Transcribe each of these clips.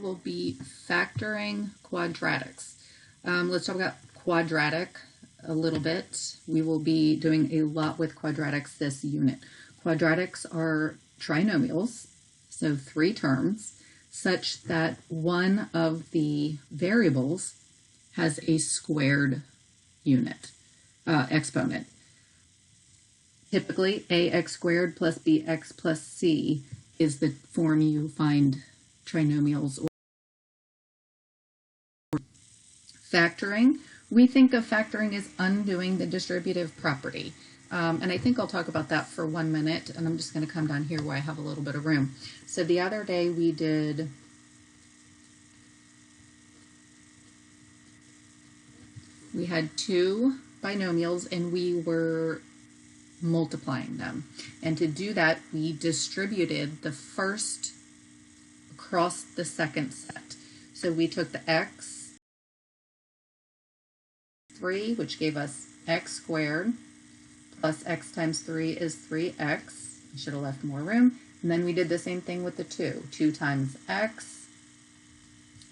will be factoring quadratics. Let's talk about quadratic a little bit. We will be doing a lot with quadratics this unit. Quadratics are trinomials, so 3 terms, such that one of the variables has a squared exponent. Typically, ax squared plus bx plus c is the form you find trinomials. Factoring, we think of factoring as undoing the distributive property. And I think I'll talk about that for 1 minute, and I'm just going to come down here where I have a little bit of room. So the other day we had 2 binomials and we were multiplying them. And to do that, we distributed the first across the second set. So we took the x 3, which gave us x squared, plus x times 3 is 3x. I should have left more room. And then we did the same thing with the 2. 2 times x,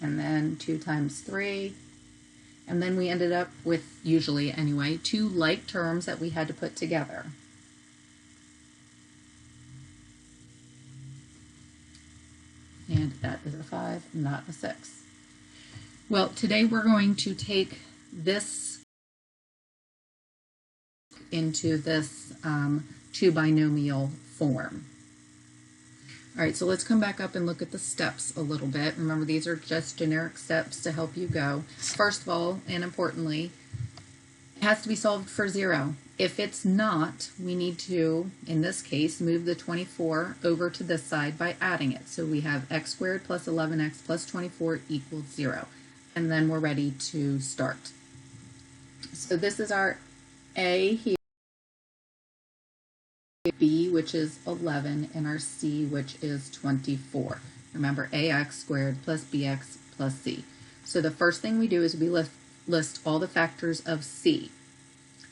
and then 2 times 3. And then we ended up with, usually anyway, 2 like terms that we had to put together. And that is a 5, not a 6. Well, today we're going to take this into this 2 binomial form. All right, so let's come back up and look at the steps a little bit. Remember, these are just generic steps to help you go. First of all, and importantly, it has to be solved for 0. If it's not, we need to, in this case, move the 24 over to this side by adding it. So we have x squared plus 11x plus 24 equals 0. And then we're ready to start. So this is our a here, b, which is 11, and our c, which is 24. Remember, ax squared plus bx plus c. So the first thing we do is we list all the factors of c.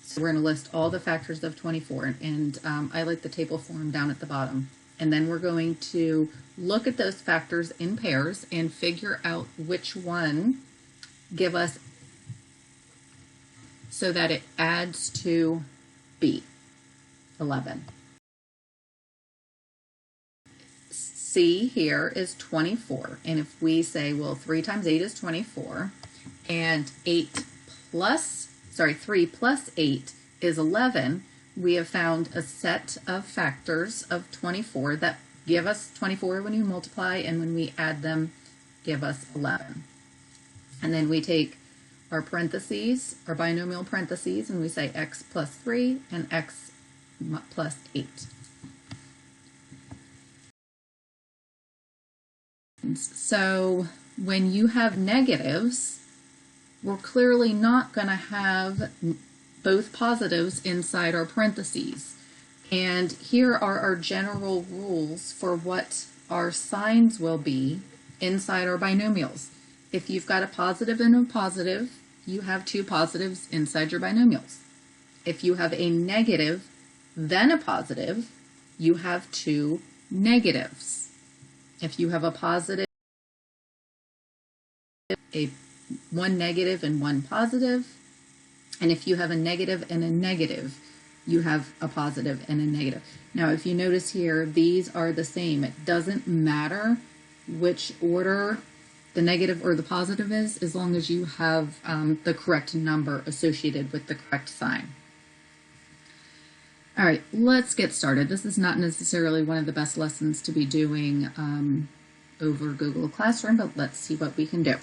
So we're going to list all the factors of 24, and I like the table form down at the bottom. And then we're going to look at those factors in pairs and figure out which one give us so that it adds to b, 11. C here is 24, and if we say, well, 3 times 8 is 24, and 3 plus 8 is 11, we have found a set of factors of 24 that give us 24 when you multiply, and when we add them, give us 11. And then we take our parentheses, our binomial parentheses, and we say x plus 3 and x plus 8. So when you have negatives, we're clearly not going to have both positives inside our parentheses. And here are our general rules for what our signs will be inside our binomials. If you've got a positive and a positive, you have 2 positives inside your binomials. If you have a negative, then a positive, you have 2 negatives. If you have a positive, one negative and one positive, and if you have a negative and a negative, you have a positive and a negative. Now, if you notice here, these are the same. It doesn't matter which order the negative or the positive is, as long as you have the correct number associated with the correct sign. All right, let's get started. This is not necessarily one of the best lessons to be doing over Google Classroom, but let's see what we can do.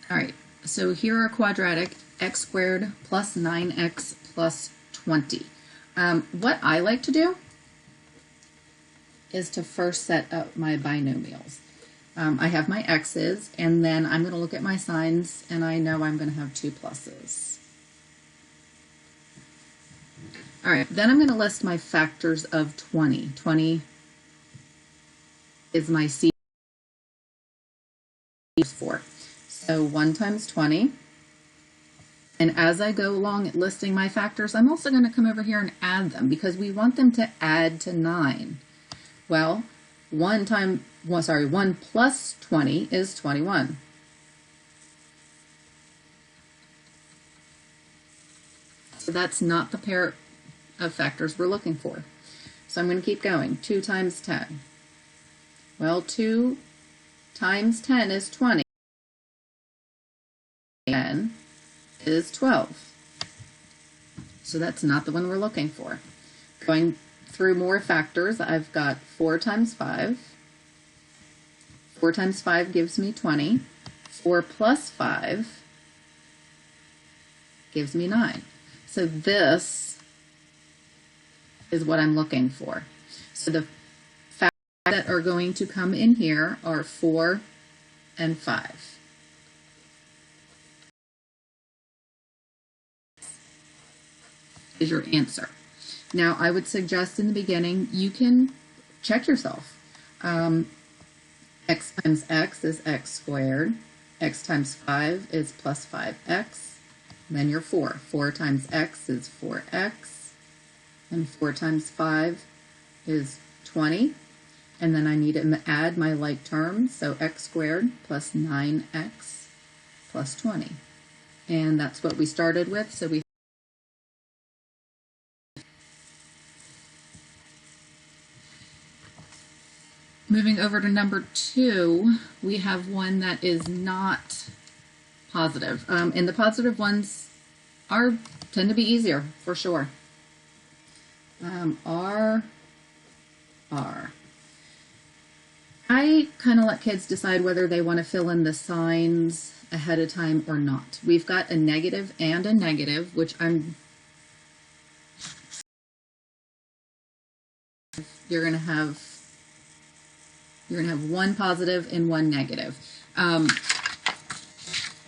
All right, so here are quadratic x squared plus 9x plus 20. What I like to do is to first set up my binomials. I have my x's, and then I'm going to look at my signs, and I know I'm going to have 2 pluses. All right, then I'm going to list my factors of 20. 20 is my c, 4. So 1 times 20, And as I go along listing my factors, I'm also going to come over here and add them because we want them to add to 9. Well, 1 plus 20 is 21. So that's not the pair of factors we're looking for. So I'm going to keep going. 2 times 10. Well, 2 times 10 is 20. 10 is 12. So that's not the one we're looking for. Going through more factors, I've got 4 times 5. 4 times 5 gives me 20. 4 plus 5 gives me 9. So this is what I'm looking for. So the factors that are going to come in here are 4 and 5. Is your answer. Now, I would suggest in the beginning, you can check yourself. X times x is x squared. X times 5 is plus 5x. Then you're 4. 4 times x is 4x. And 4 times 5 is 20. And then I need to add my like terms. So x squared plus 9x plus 20. And that's what we started with. So we moving over to number 2, we have one that is not positive. And the positive ones tend to be easier, for sure. R. I kind of let kids decide whether they want to fill in the signs ahead of time or not. We've got a negative and a negative, which you're going to have one positive and one negative.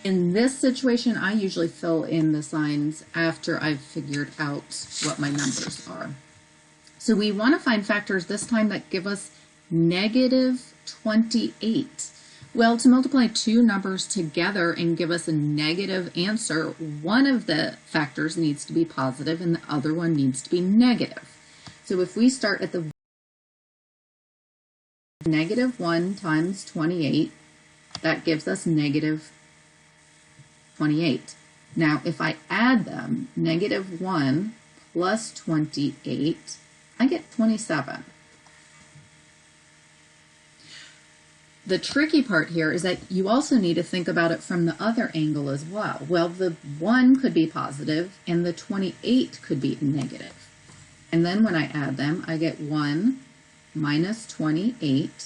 In this situation, I usually fill in the signs after I've figured out what my numbers are. So we want to find factors this time that give us negative 28. Well, to multiply two numbers together and give us a negative answer, one of the factors needs to be positive and the other one needs to be negative. So if we start at the negative 1 times 28, that gives us negative 28. Now, if I add them, negative 1 plus 28, I get 27. The tricky part here is that you also need to think about it from the other angle as well. Well, the 1 could be positive and the 28 could be negative. And then when I add them, I get 1 minus 28.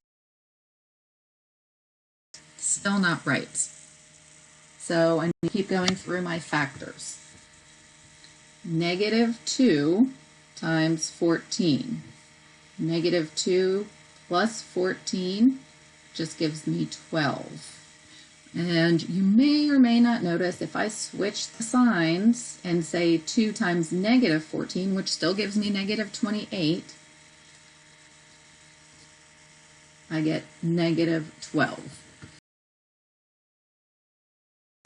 Still not right. So I'm going to keep going through my factors. Negative 2 times 14. Negative 2 plus 14 just gives me 12. And you may or may not notice if I switch the signs and say 2 times negative 14, which still gives me negative 28, I get negative 12.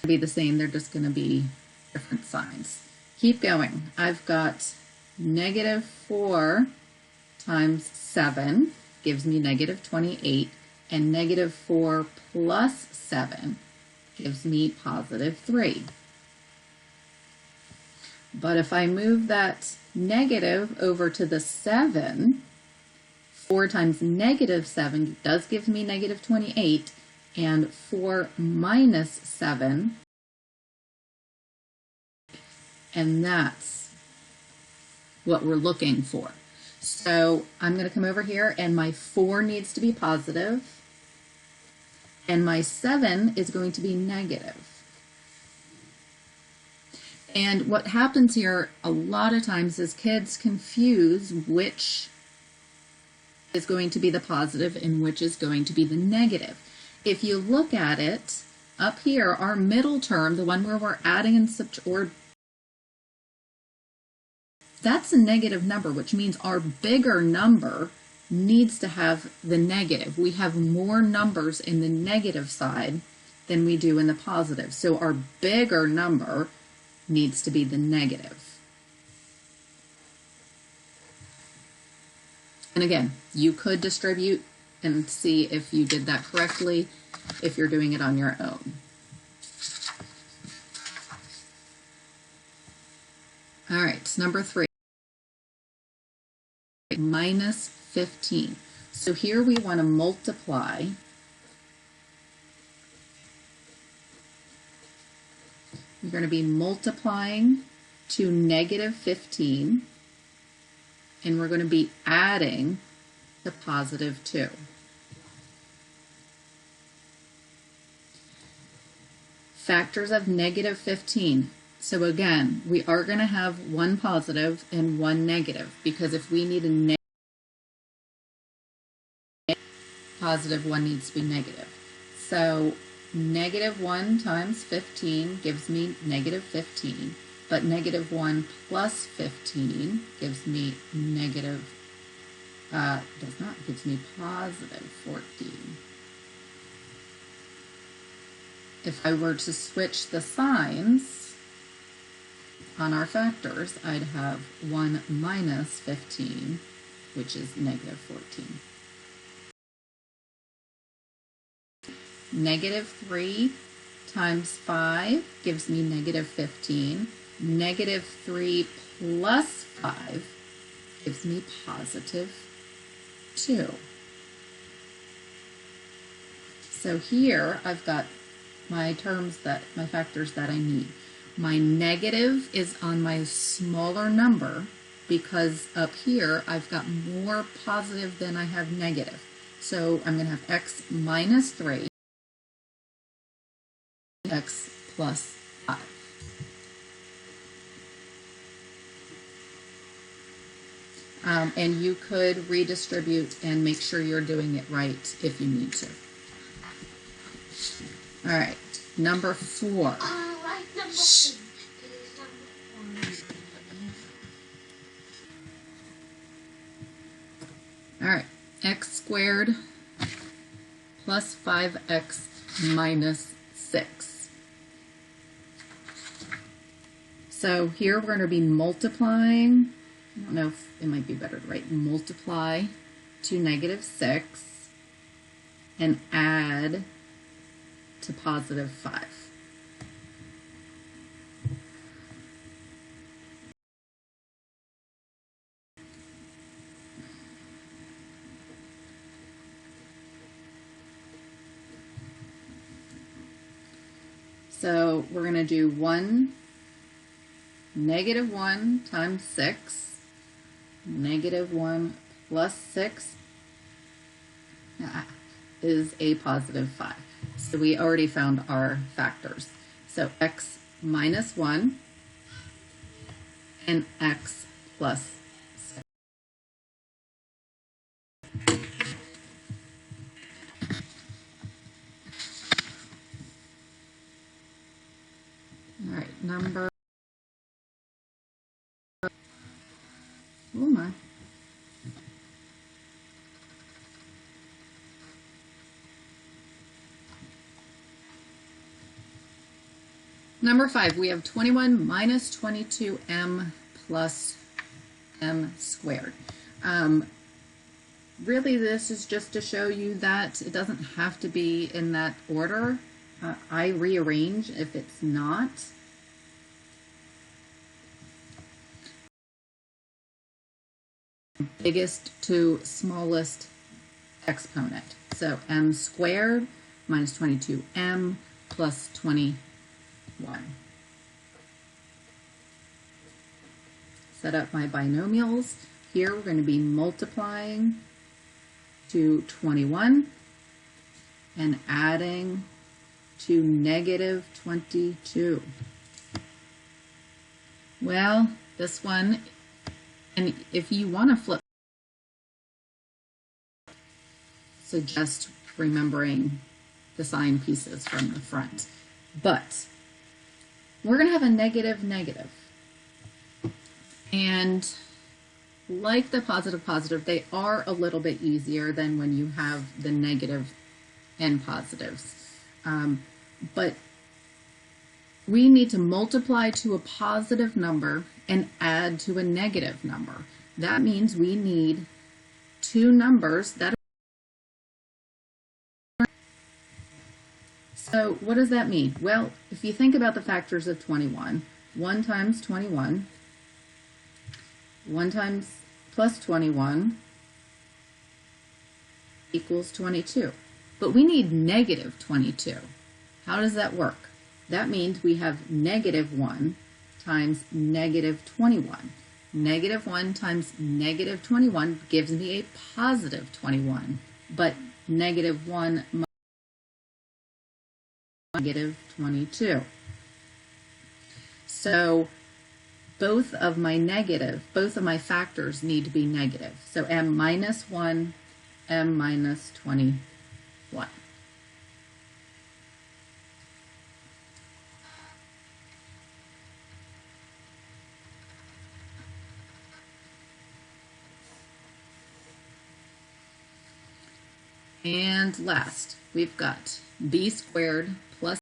Be the same, they're just going to be different signs. Keep going. I've got negative 4 times 7 gives me negative 28, and negative 4 plus 7 gives me positive 3. But if I move that negative over to the 7, 4 times negative 7 does give me negative 28, and 4 minus 7, and that's what we're looking for. So I'm going to come over here, and my 4 needs to be positive, and my 7 is going to be negative. And what happens here a lot of times is kids confuse which is going to be the positive and which is going to be the negative. If you look at it, up here, our middle term, the one where we're adding and subtracting, that's a negative number, which means our bigger number needs to have the negative. We have more numbers in the negative side than we do in the positive. So our bigger number needs to be the negative. And again, you could distribute and see if you did that correctly if you're doing it on your own. All right, number 3, minus 15. So here we want to multiply we're going to be multiplying to negative 15, and we're going to be adding to positive 2. Factors of negative 15. So again, we are going to have one positive and one negative, because if we need a positive, one needs to be negative. So negative 1 times 15 gives me negative 15, but negative 1 plus 15 gives me gives me positive 14. If I were to switch the signs on our factors, I'd have 1 minus 15, which is negative 14. Negative 3 times 5 gives me negative 15. Negative 3 plus 5 gives me positive 2. So here I've got my factors that I need. My negative is on my smaller number because up here I've got more positive than I have negative. So I'm going to have x minus 3, x plus 5. And you could redistribute and make sure you're doing it right if you need to. All right, number 4. All right, x squared plus 5x minus 6. So here we're going to be multiplying. I don't know if it might be better to write multiply to negative 6 and add to positive 5. So we're going to do negative 1 times 6, negative 1 plus 6 is a positive 5. So we already found our factors. So x minus 1 and x plus 6. All right, number, oh my. Number 5, we have 21 minus 22m plus m squared. Really, this is just to show you that it doesn't have to be in that order. I rearrange if it's not. Biggest to smallest exponent. So m squared minus 22m plus 21. Set up my binomials. Here we're going to be multiplying to 21 and adding to negative 22. Well, this one, and if you want to flip, suggest remembering the sign pieces from the front. But we're going to have a negative negative. And like the positive positive, they are a little bit easier than when you have the negative and positives. But we need to multiply to a positive number and add to a negative number. That means we need two numbers that are. So what does that mean? Well, if you think about the factors of 21, 1 times 21, 1 times plus 21 equals 22. But we need negative 22. How does that work? That means we have negative 1 times negative 21. Negative 1 times negative 21 gives me a positive 21. But negative 1 minus negative 22. So both of my factors need to be negative. So m minus 1, m minus 21. And last, we've got b squared plus.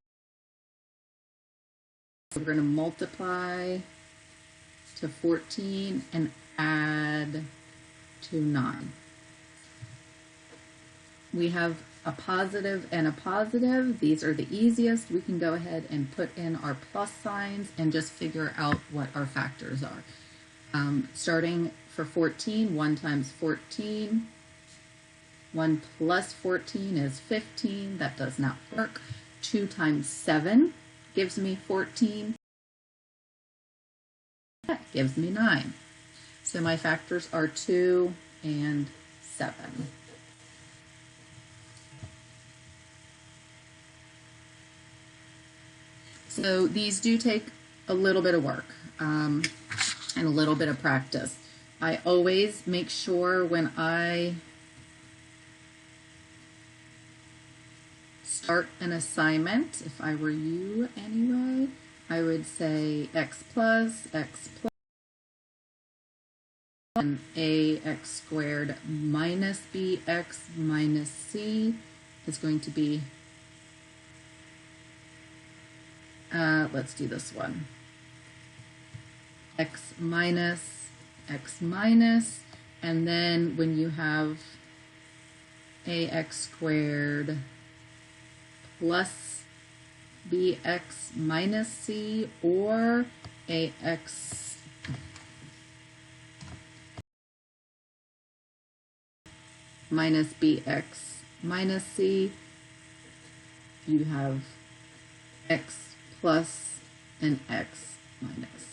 We're going to multiply to 14 and add to 9. We have a positive and a positive. These are the easiest. We can go ahead and put in our plus signs and just figure out what our factors are. Starting for 14, 1 times 14. 1 plus 14 is 15. That does not work. 2 times 7 gives me 14. That gives me 9. So my factors are 2 and 7. So these do take a little bit of work and a little bit of practice. I always make sure when I start an assignment, if I were you anyway, I would say x plus and ax squared minus bx minus c is going to be, let's do this one, x minus, and then when you have ax squared plus bx minus c, or ax minus bx minus c, you have x plus and x minus.